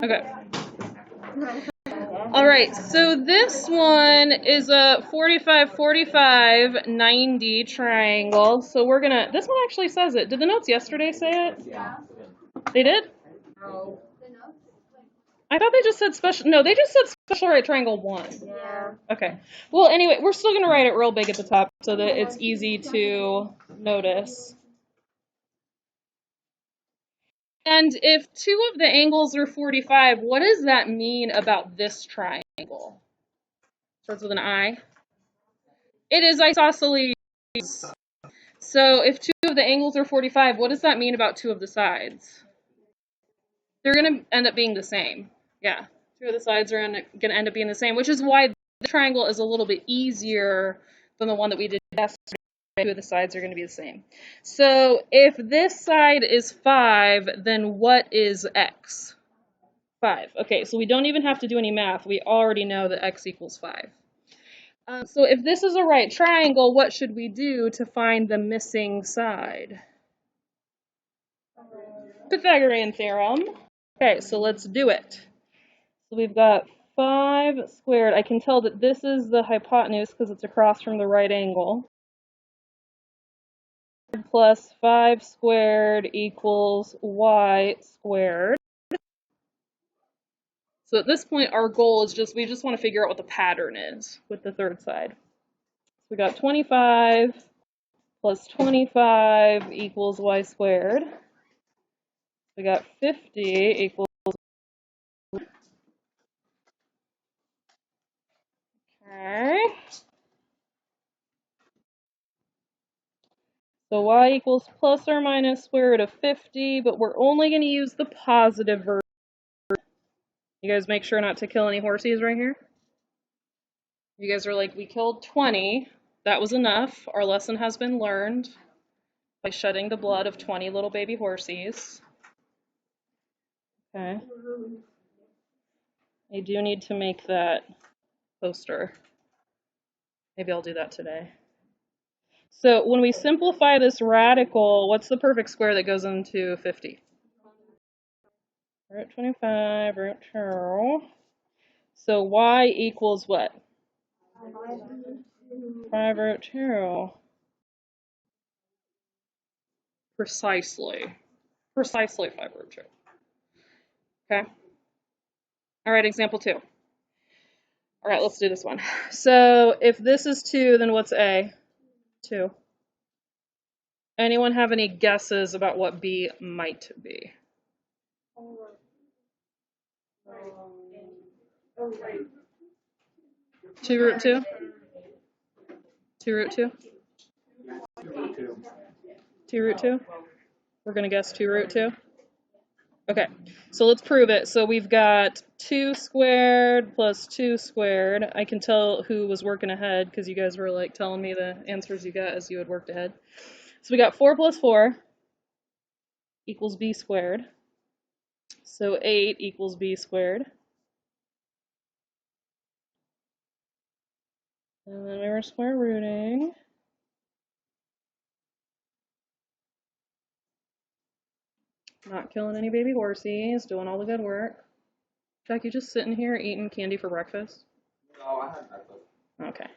Okay. All right, so this one is a 45, 45, 90 triangle. So we're gonna, this one actually says it. Did the notes yesterday say it? Yeah. They did? No. I thought they just said special, no, they just said special right triangle 1. Yeah. Okay. Well, anyway, we're still gonna write it real big at the top so that it's easy to notice. And if two of the angles are 45, what does that mean about this triangle? Starts with an I. It is isosceles. So if two of the angles are 45, what does that mean about two of the sides? They're going to end up being the same. Yeah, two of the sides are going to end up being the same, which is why the triangle is a little bit easier than the one that we did yesterday. Two of the sides are going to be the same. So if this side is 5, then what is x? 5. Okay, so we don't even have to do any math. We already know that x equals 5. So if this is a right triangle, what should we do to find the missing side? Pythagorean theorem. Okay, so let's do it. So we've got 5 squared. I can tell that this is the hypotenuse because it's across from the right angle. Plus 5 squared equals y squared. So at this point, our goal is we just want to figure out what the pattern is with the third side. So we got 25 plus 25 equals y squared. We got 50 equals. Okay. So y equals plus or minus square root of 50, but we're only going to use the positive version. You guys make sure not to kill any horsies right here. You guys are like, we killed 20. That was enough. Our lesson has been learned by shedding the blood of 20 little baby horsies. Okay. I do need to make that poster. Maybe I'll do that today. So when we simplify this radical, what's the perfect square that goes into 50? Root 25, root 2. So y equals what? 5 root 2. Precisely 5 root 2. Okay. All right, example 2. All right, let's do this one. So if this is 2, then what's A? 2. Anyone have any guesses about what B might be? 2 root 2? 2 root 2? 2 root 2? We're going to guess 2 root 2? Okay, so let's prove it. So we've got 2 squared plus 2 squared. I can tell who was working ahead because you guys were like telling me the answers you got as you had worked ahead. So we got 4 plus 4 equals b squared. So 8 equals b squared. And then we were square rooting. Not killing any baby horsies, doing all the good work. Jack, you just sitting here eating candy for breakfast? No, I had breakfast. Okay.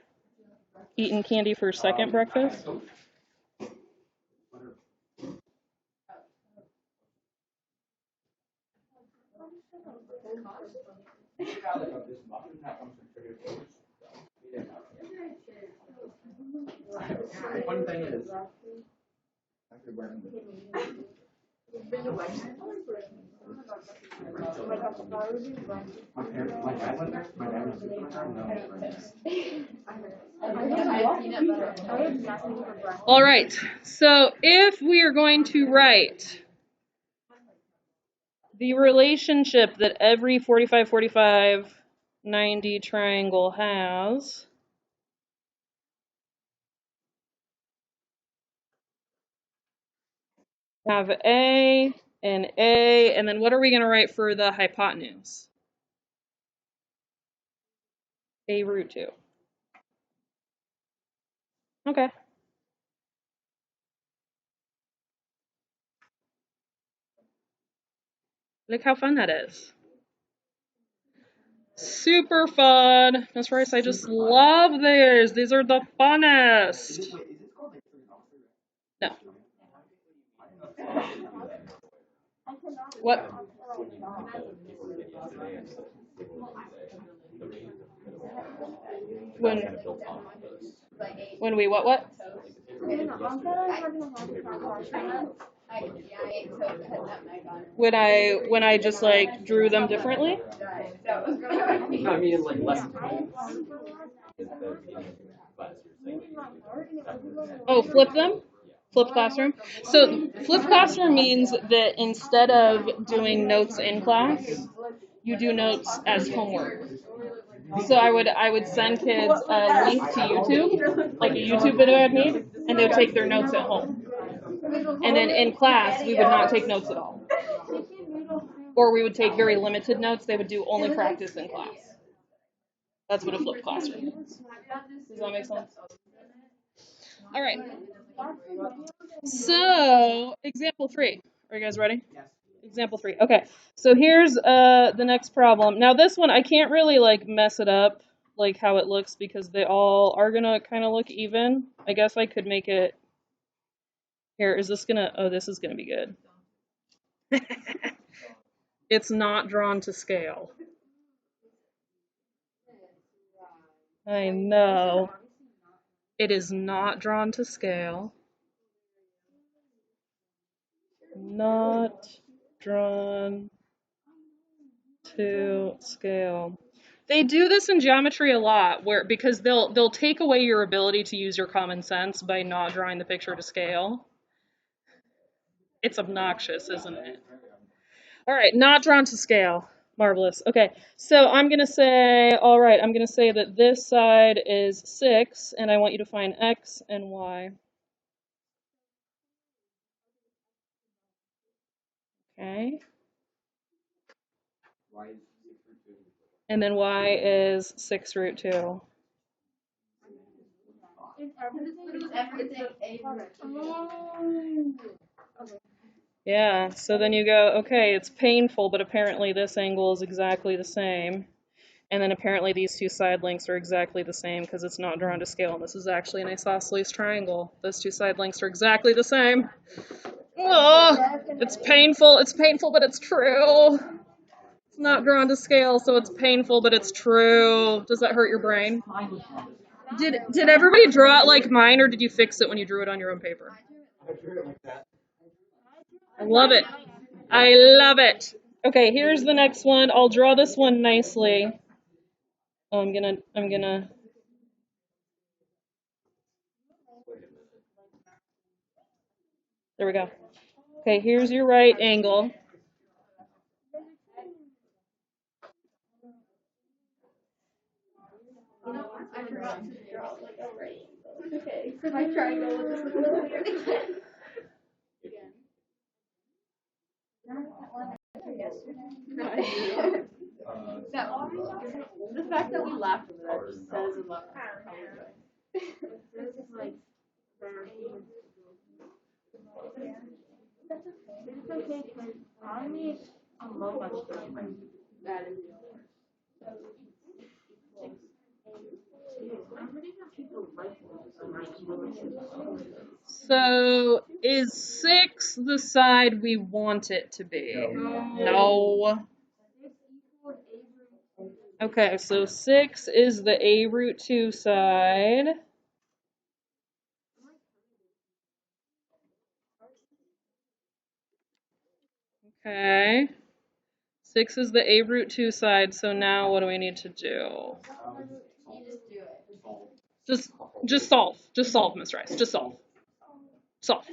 Eating candy for second breakfast? The fun thing is, after burning my dad went there. My dad was All right, so if we are going to write the relationship that every 45, 45, 90 triangle has, have A, and then what are we going to write for the hypotenuse? A root 2. Okay. Look how fun that is. Super fun. Miss Rice, I just love these. These are the funnest. No. What? When we what? When I just like drew them differently? No, I mean like less. Oh, flip them? Flip classroom? So flip classroom means that instead of doing notes in class, you do notes as homework. So I would send kids a link to YouTube, like a YouTube video I'd made, and they would take their notes at home. And then in class, we would not take notes at all. Or we would take very limited notes. They would do only practice in class. That's what a flipped classroom is. Does that make sense? All right. So, example 3. Are you guys ready? Yes. Example 3. Okay. So here's the next problem. Now this one, I can't really like mess it up like how it looks because they all are gonna kind of look even. I guess I could make it. Here, is this gonna? Oh, this is gonna be good. It's not drawn to scale. I know. It is not drawn to scale. Not drawn to scale. They do this in geometry a lot, because they'll take away your ability to use your common sense by not drawing the picture to scale. It's obnoxious, isn't it? All right, not drawn to scale. Marvelous. Okay, so I'm going to say, all right, I'm going to say that this side is 6, and I want you to find x and y. Okay. And then y is 6 root 2. Yeah, so then you go, okay, it's painful, but apparently this angle is exactly the same. And then apparently these two side lengths are exactly the same because it's not drawn to scale. And this is actually an isosceles triangle. Those two side lengths are exactly the same. Oh, it's painful, but it's true. It's not drawn to scale, so it's painful, but it's true. Does that hurt your brain? Did everybody draw it like mine, or did you fix it when you drew it on your own paper? I drew it like that. I love it. I love it. Okay, here's the next one. I'll draw this one nicely. Oh, I'm gonna. There we go. Okay, here's your right angle. Okay, so my triangle will just look a little weird. The fact that we laughed at that just says a lot. This is like it's okay because I need a low much that is So is 6 the side we want it to be? No. Okay, so 6 is the a root 2 side. Okay. 6 is the a root 2 side, so now what do we need to do? Just solve. Just solve, Miss Rice. Just solve. Solve.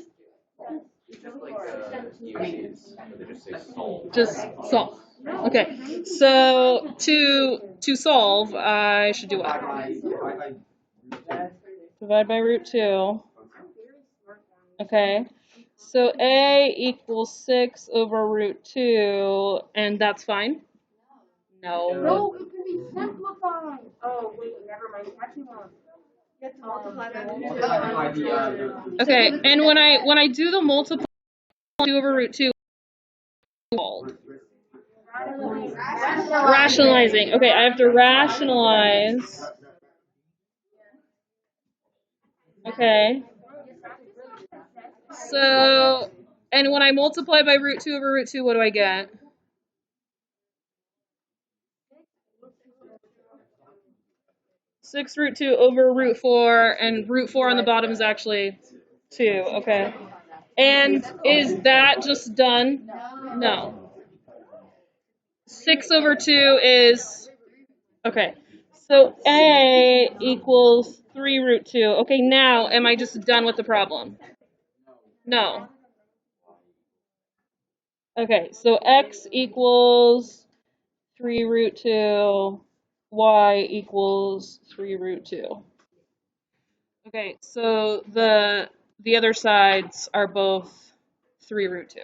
Just solve. Okay. So to solve, I should do what? Divide by root 2. Okay. So a equals 6 over root 2, and that's fine? No. no, it can be simplified. Oh wait, never mind. Actually, okay, and when I do the multiply 2 over root 2, Rationalizing. Okay, I have to rationalize. Okay. So, and when I multiply by root 2 over root 2, what do I get? Six root 2 over root 4, and root 4 on the bottom is actually 2. Okay. And is that just done? No. 6 over 2 is, okay. So A equals 3 root 2. Okay, now am I just done with the problem? No. Okay, so X equals 3 root 2, Y equals 3 root 2. Okay, so the other sides are both 3 root 2.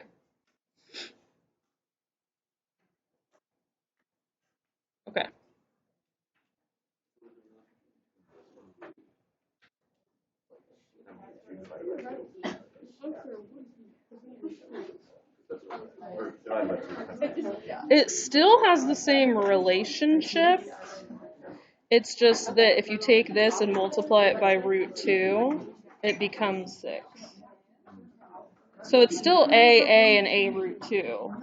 Okay. It still has the same relationship. It's just that if you take this and multiply it by root 2, it becomes 6. So it's still A, and A root 2.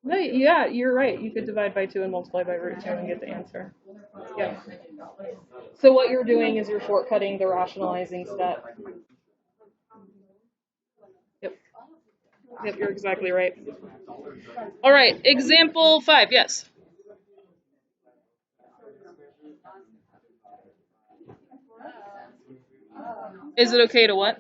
Right, yeah, you're right. You could divide by 2 and multiply by root 2 and get the answer. Yeah. So what you're doing is you're shortcutting the rationalizing step. Yep. Yep, you're exactly right. All right, example 5, yes. Is it okay to what?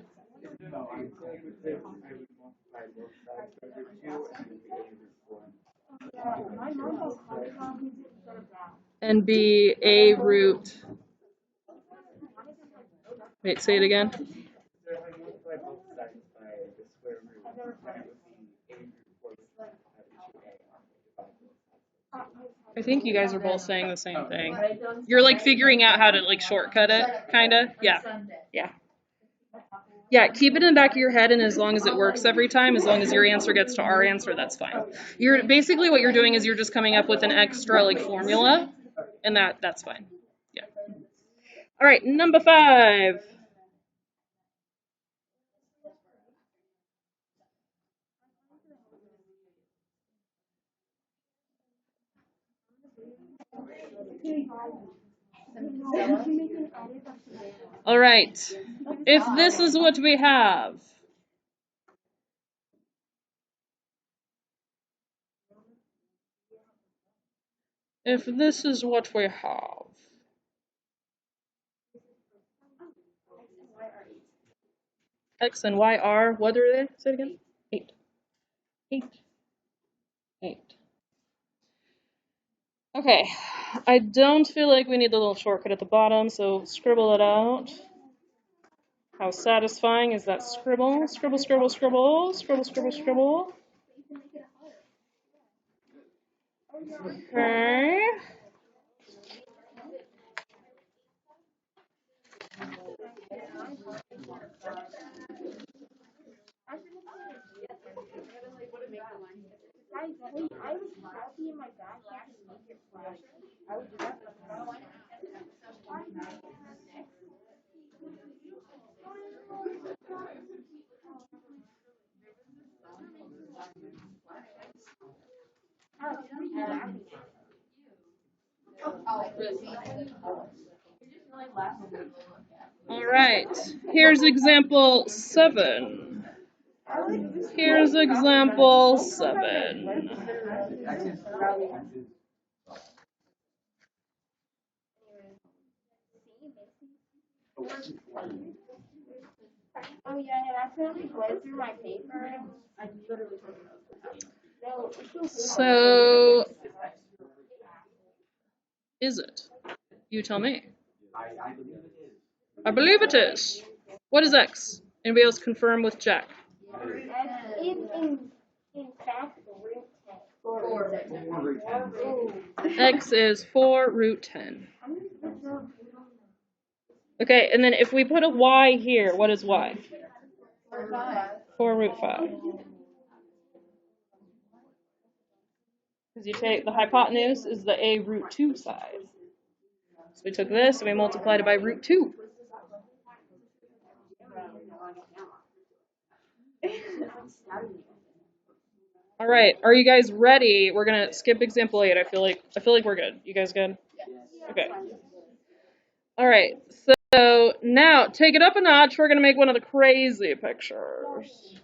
And be A root. Wait, say it again. I think you guys are both saying the same thing. You're like figuring out how to like shortcut it, kind of. Yeah. Yeah. Yeah, keep it in the back of your head, and as long as it works every time, as long as your answer gets to our answer, that's fine. You're basically what you're doing is you're just coming up with an extra like formula, and that's fine. Yeah. All right, number 5. All right. If this is what we have, X and Y are, what are they? Say it again. 8. 8. 8. Okay, I don't feel like we need the little shortcut at the bottom, so scribble it out. How satisfying is that scribble? Scribble, scribble, scribble, scribble, scribble, scribble. Okay. All right, here's example 7. Here's example 7. Oh yeah, it accidentally bled through my paper. So, is it? You tell me. I believe it is. What is X? Anybody else confirm with Jack? In fact, root 10. X is 4 root 10. Okay, and then if we put a y here, what is y? 4 root 5. Because you take the hypotenuse is the a root 2 side. So we took this and we multiplied it by root 2. All right, are you guys ready? We're gonna skip example 8. I feel like we're good. You guys good? Okay. All right. So now take it up a notch. We're gonna make one of the crazy pictures.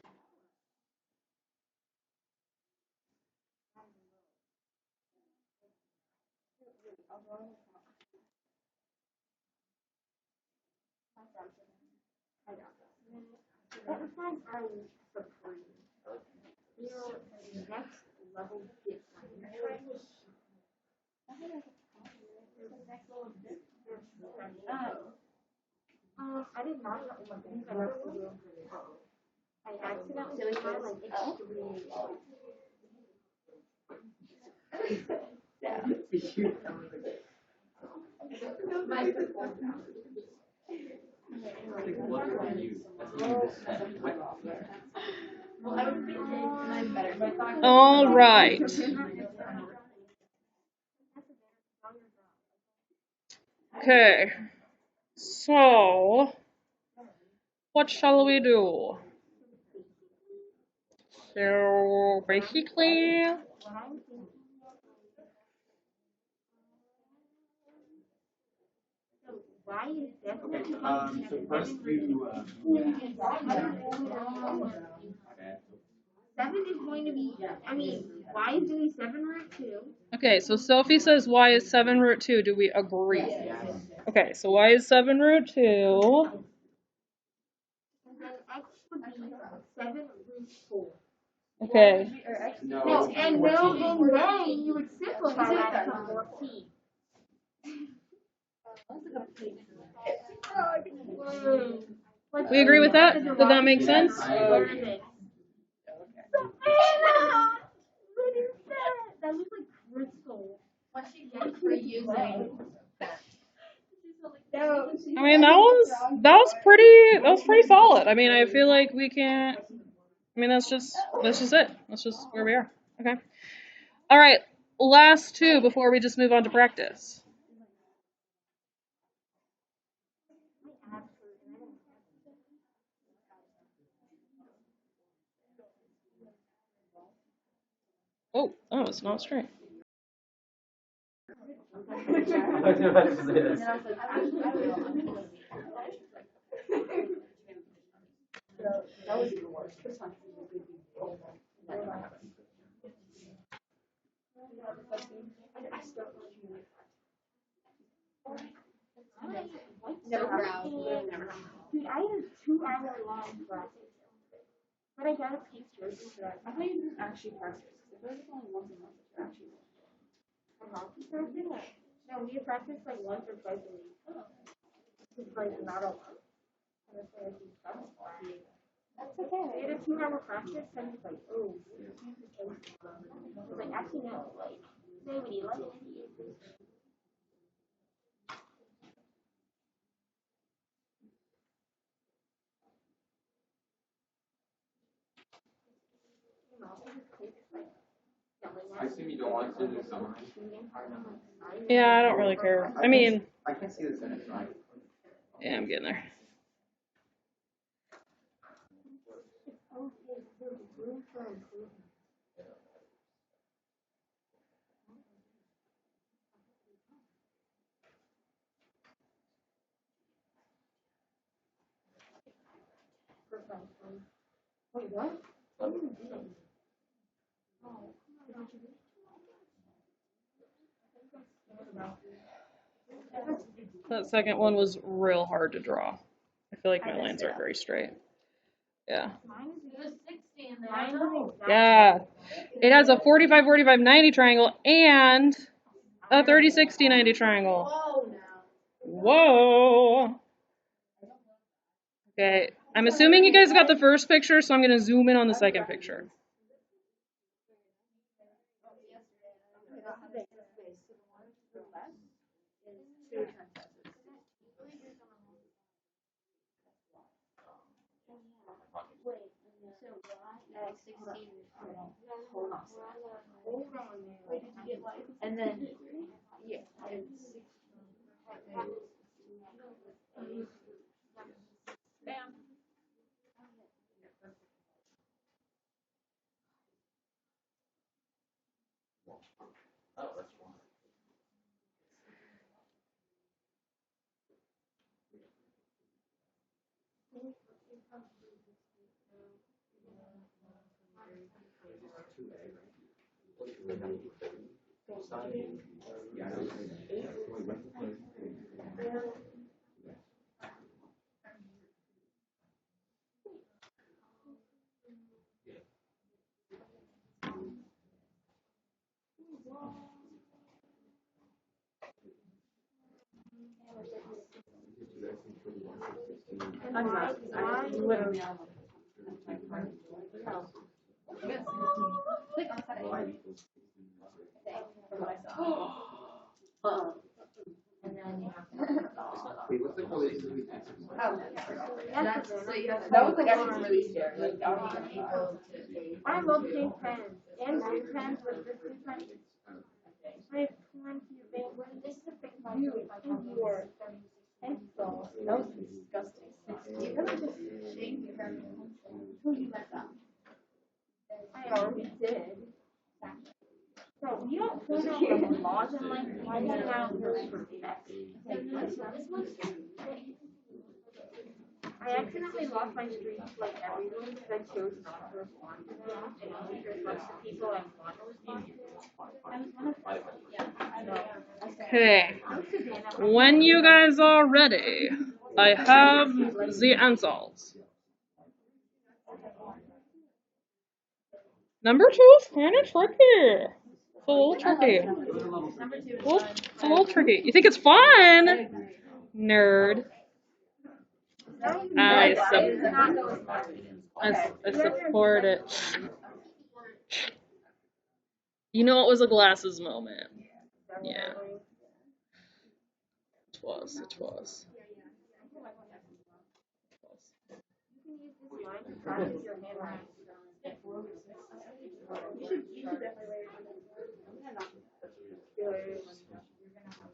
I did not have one thing. I accidentally had like extreme. All right. Okay. So, what shall we do? So, basically, Why is that? So first you. 7 is going to be, I mean, y is doing 7 root 2. okay, so Sophie says y is 7 root 2. Do we agree? Yes. Okay, so y is 7 root 2. And then x would be 7 root 4. Okay. No, and then you would simplify that to 14. We agree with that? Did that make sense? What is it? What is that? That looks like crystal. What she gets for using. I mean, that was pretty solid. I mean, I feel like we can't. I mean, that's just it. That's just where we are. Okay. All right. Last two before we just move on to practice. Oh, it's not straight. Dude, I had a 2-hour-long practice. But I got a picture. I thought you didn't actually practice. I feel like it's only once a month that you actually. No, we practice like once or twice a week. It's like not a lot. That's okay. We had a 2-hour practice and it's like, oh. It's like, actually no, like, nobody likes it. I assume you don't want to do the summary. Yeah, I don't really care. I mean, I can see the sentence, right? yeah, I'm getting there. Wait, what? That second one was real hard to draw. I feel like my lines aren't very straight. Yeah. Yeah. It has a 45, 45, 90 triangle and a 30, 60, 90 triangle. Whoa. Okay. I'm assuming you guys got the first picture, so I'm going to zoom in on the second picture. And then, yeah, bam. Oh, that's wrong. I'm not. I literally. Wait, what's the correlation between X and Y? That was like actually really scary. Like I was even able to. I love pink pens and blue pens, but this is my. I have plenty of ink. This is a big one. You and your pencil. That was disgusting. You kind of just shame your parents. Who you met that? I already did. So you don't point out the laws in life. Why do you now really respect? I accidentally lost my streak like everyone because I chose not to respond to them and only respond to people I want to respond to. Okay. When you guys are ready, I have the answers. Number 2 is kind of tricky. It's a little tricky. It's a little tricky. You think it's fun? Nerd. I support it. You know it was a glasses moment. Yeah. It was.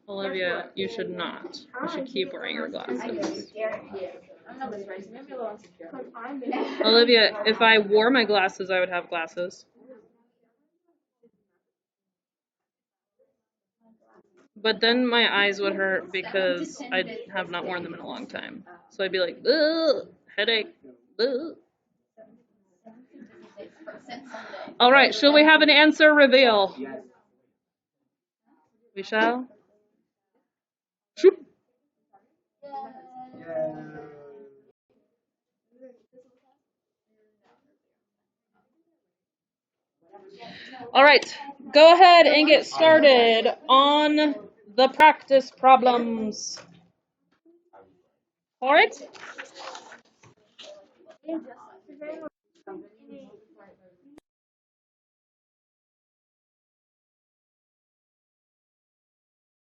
Olivia, you should not. You should keep wearing your glasses. Olivia, if I wore my glasses, I would have glasses. But then my eyes would hurt because I have not worn them in a long time. So I'd be like, ugh, headache. Ugh. All right, shall we have an answer reveal? Yes. We shall. Shoop. All right, go ahead and get started on the practice problems. All right.